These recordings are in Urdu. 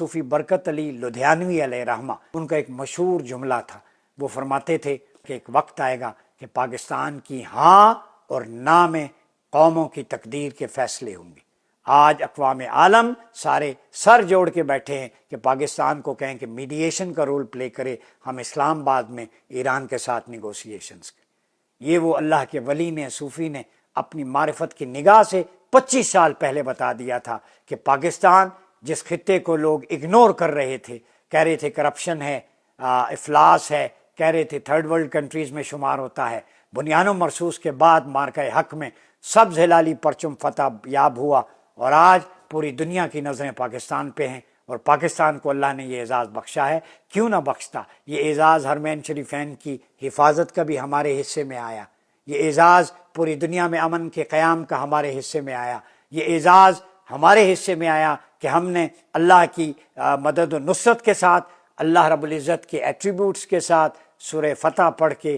صوفی برکت علی لدھیانوی علیہ رحمہ، ان کا ایک مشہور جملہ تھا، وہ فرماتے تھے کہ ایک وقت آئے گا کہ پاکستان کی ہاں اور نہ میں قوموں کی تقدیر کے فیصلے ہوں گے۔ آج اقوام عالم سارے سر جوڑ کے بیٹھے ہیں کہ پاکستان کو کہیں کہ میڈییشن کا رول پلے کرے، ہم اسلام آباد میں ایران کے ساتھ نیگوسیشنز کریں۔ یہ وہ اللہ کے ولی نے، صوفی نے اپنی معرفت کی نگاہ سے 25 سال پہلے بتا دیا تھا کہ پاکستان جس خطے کو لوگ اگنور کر رہے تھے، کہہ رہے تھے کرپشن ہے، افلاس ہے، کہہ رہے تھے تھرڈ ورلڈ کنٹریز میں شمار ہوتا ہے، بنیان و مرصوص کے بعد مارکہ حق میں سبز ہلالی پرچم فتح یاب ہوا، اور آج پوری دنیا کی نظریں پاکستان پہ ہیں، اور پاکستان کو اللہ نے یہ اعزاز بخشا ہے۔ کیوں نہ بخشتا؟ یہ اعزاز حرمین شریفین کی حفاظت کا بھی ہمارے حصے میں آیا، یہ اعزاز پوری دنیا میں امن کے قیام کا ہمارے حصے میں آیا، یہ اعزاز ہمارے حصے میں آیا کہ ہم نے اللہ کی مدد و نصرت کے ساتھ، اللہ رب العزت کے ایٹریبیوٹس کے ساتھ سورہ فتح پڑھ کے،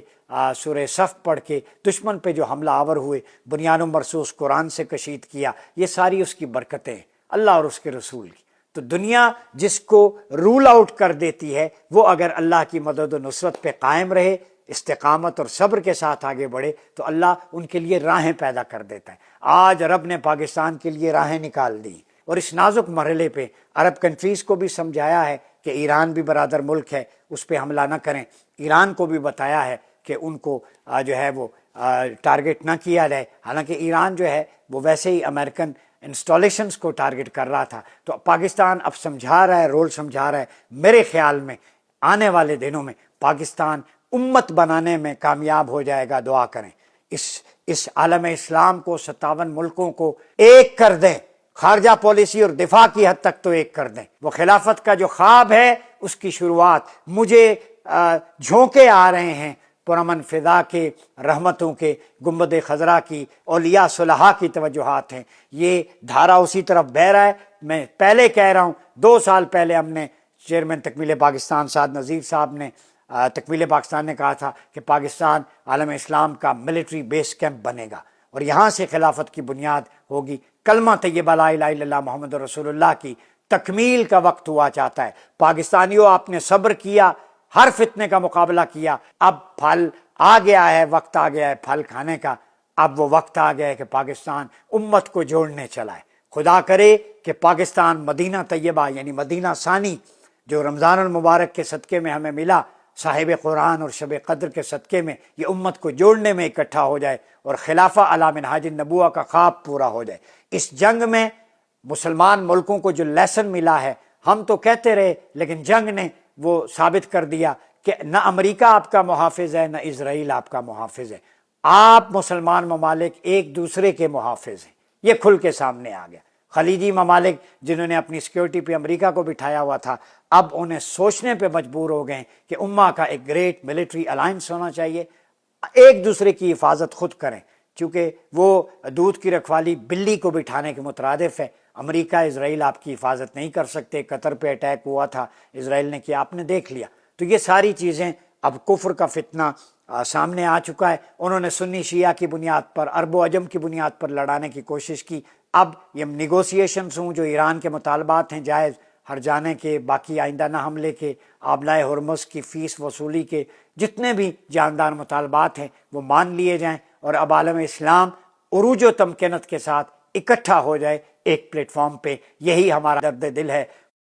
سورہ صف پڑھ کے دشمن پہ جو حملہ آور ہوئے، بنیان و مرصوص قرآن سے کشید کیا، یہ ساری اس کی برکتیں ہیں، اللہ اور اس کے رسول کی۔ تو دنیا جس کو رول آؤٹ کر دیتی ہے، وہ اگر اللہ کی مدد و نصرت پہ قائم رہے، استقامت اور صبر کے ساتھ آگے بڑھے، تو اللہ ان کے لیے راہیں پیدا کر دیتا ہے۔ آج رب نے پاکستان کے لیے راہیں نکال دی، اور اس نازک مرحلے پہ عرب کنٹریز کو بھی سمجھایا ہے کہ ایران بھی برادر ملک ہے، اس پہ حملہ نہ کریں۔ ایران کو بھی بتایا ہے کہ ان کو جو ہے وہ ٹارگٹ نہ کیا جائے، حالانکہ ایران جو ہے وہ ویسے ہی امریکن انسٹالیشنز کو ٹارگٹ کر رہا تھا۔ تو پاکستان اب سمجھا رہا ہے، رول سمجھا رہا ہے۔ میرے خیال میں آنے والے دنوں میں پاکستان امت بنانے میں کامیاب ہو جائے گا، دعا کریں۔ اس عالم اسلام کو، 57 ملکوں کو ایک کر دیں، خارجہ پالیسی اور دفاع کی حد تک تو ایک کر دیں۔ وہ خلافت کا جو خواب ہے اس کی شروعات، مجھے جھونکے آ رہے ہیں پرامن فضا کے، رحمتوں کے، گنبد خضرا کی، اولیاء صلحاء کی توجہات ہیں۔ یہ دھارا اسی طرف بہہ رہا ہے۔ میں پہلے کہہ رہا ہوں، 2 سال پہلے ہم نے چیئرمین تکمیل پاکستان سعد نذیر صاحب نے، تکمیل پاکستان نے کہا تھا کہ پاکستان عالم اسلام کا ملٹری بیس کیمپ بنے گا، اور یہاں سے خلافت کی بنیاد ہوگی۔ کلمہ طیبہ لا الہ الا اللہ محمد رسول اللہ کی تکمیل کا وقت ہوا چاہتا ہے۔ پاکستانیوں، آپ نے صبر کیا، ہر فتنے کا مقابلہ کیا، اب پھل آ گیا ہے، وقت آ گیا ہے پھل کھانے کا۔ اب وہ وقت آ گیا ہے کہ پاکستان امت کو جوڑنے چلا ہے۔ خدا کرے کہ پاکستان مدینہ طیبہ یعنی مدینہ ثانی جو رمضان المبارک کے صدقے میں ہمیں ملا، صاحب قرآن اور شب قدر کے صدقے میں، یہ امت کو جوڑنے میں اکٹھا ہو جائے اور خلافہ علی منہاج النبوہ کا خواب پورا ہو جائے۔ اس جنگ میں مسلمان ملکوں کو جو لیسن ملا ہے، ہم تو کہتے رہے لیکن جنگ نے وہ ثابت کر دیا کہ نہ امریکہ آپ کا محافظ ہے، نہ اسرائیل آپ کا محافظ ہے، آپ مسلمان ممالک ایک دوسرے کے محافظ ہیں۔ یہ کھل کے سامنے آ گیا۔ خلیجی ممالک جنہوں نے اپنی سیکیورٹی پہ امریکہ کو بٹھایا ہوا تھا، اب انہیں سوچنے پہ مجبور ہو گئے کہ امہ کا ایک گریٹ ملٹری الائنس ہونا چاہیے، ایک دوسرے کی حفاظت خود کریں، چونکہ وہ دودھ کی رکھوالی بلی کو بٹھانے کے مترادف ہے۔ امریکہ، اسرائیل آپ کی حفاظت نہیں کر سکتے۔ قطر پہ اٹیک ہوا تھا، اسرائیل نے کیا، آپ نے دیکھ لیا۔ تو یہ ساری چیزیں، اب کفر کا فتنہ سامنے آ چکا ہے۔ انہوں نے سنی شیعہ کی بنیاد پر، عرب و عجم کی بنیاد پر لڑانے کی کوشش کی۔ اب یہ نیگوسیشنز ہوں، جو ایران کے مطالبات ہیں جائز، ہر جانے کے، باقی آئندہ نہ حملے کے، آبلائے ہرمز کی فیس وصولی کے، جتنے بھی جاندار مطالبات ہیں وہ مان لیے جائیں، اور اب عالم اسلام عروج و تمکنت کے ساتھ اکٹھا ہو جائے ایک پلیٹ فارم پہ۔ یہی ہمارا درد دل ہے۔